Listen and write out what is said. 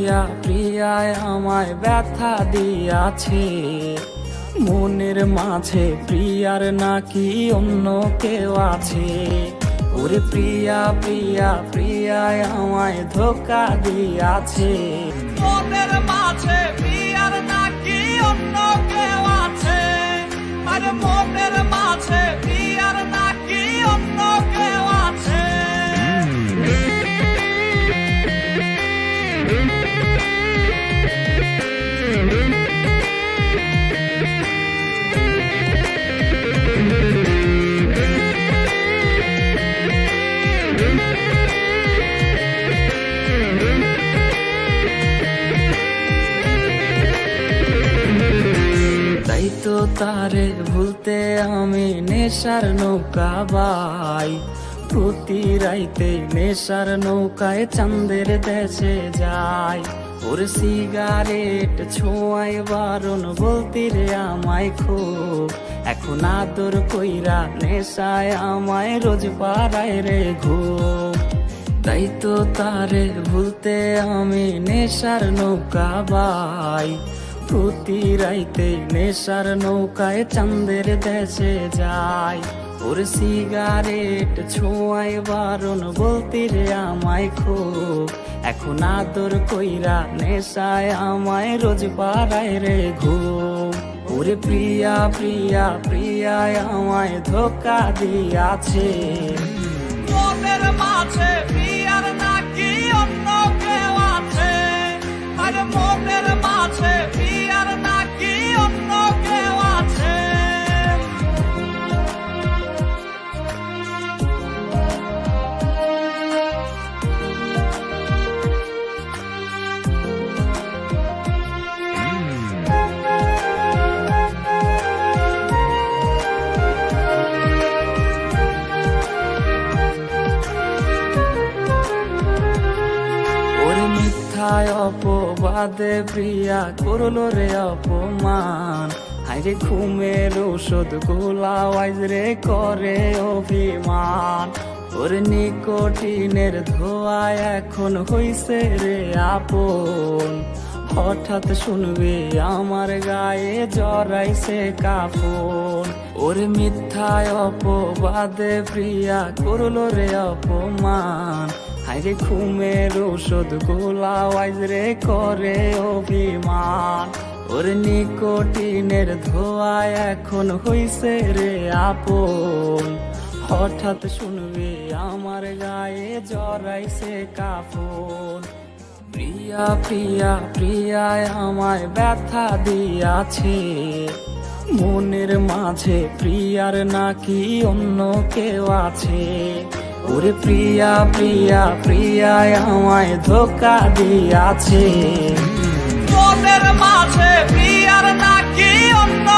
প্রিয়া প্রিয়ায় আমায় ব্যথা দিয়াছে, মনের মাঝে প্রিয়ার নাকি অন্য কেউ আছে। ওরে প্রিয়া প্রিয়া প্রিয়ায় আমায় ধোকা দিয়াছে, মনের মাঝে প্রিয়ার নাকি অন্য কেউ আছে। আরে মনের মাঝে প্রিয়ার নাকি অন্য কেউ আছে। তাই তো তারে ভুলতে আমি নেশার নৌকা বাই, প্রতি রাইতে নেশার নৌকায় চাঁদের দেশে যাই। ওর সিগারেট ছোঁয়াই বারণ বলতি রে আমায় খুব, এখন আদর কইরা নেশায় আমায় রোজ পাড়ায় রে ঘুম। তাই তো তারে ভুলতে আমি নেশার নৌকা বাই, প্রতি রাইতে নেশার নৌকায় চাঁদের দেশে যাই। ওর সিগারেট ছোঁয়াই বারণ বলতি রে আমায় খুব, এখন আদর কইরা নেশায় আমায় রোজ পাড়ায় রে ঘুম। ওরে প্রিয়া প্রিয়া প্রিয়ায় আমায় ধোকা দিয়াছে, মনের মাঝে প্রিয়ার নাকি অন্য কেউ আছে। আরে মনের মাঝে প্রিয়ার নাকি অন্য কেউ আছে। মিথ্যায় অপবাদে প্রিয়া করলো রে অপমান, হাইরে ঘুমের ঔষধ গোলাওয়াইজ রে করে অভিমান। ওর নিকোটিনের ধোয়ায় এখন হইছে রে আপন, হঠাৎ শুনবে আমার গায়ে জড়াইছে কাফন। ওর মিথ্যায় অপবাদে প্রিয়া করলো রে অপমান, হাইরে ঘুমের ঔষধ গোলাওয়াইজ রে করে অভিমান। ওর নিকোটিনের ধোয়ায় এখন হইছে রে আপন, হঠাৎ শুনবে আমার গায়ে জড়াইছে কাফন। প্রিয়া প্রিয়া প্রিয়ায় আমায় ব্যথা দিয়াছে, মনের মাঝে প্রিয়ার নাকি অন্য কেউ আছে। ওরে প্রিয়া প্রিয়া প্রিয়ায় আমায় ধোকা দিয়াছে, মনের মাঝে প্রিয়ার নাকি অন্য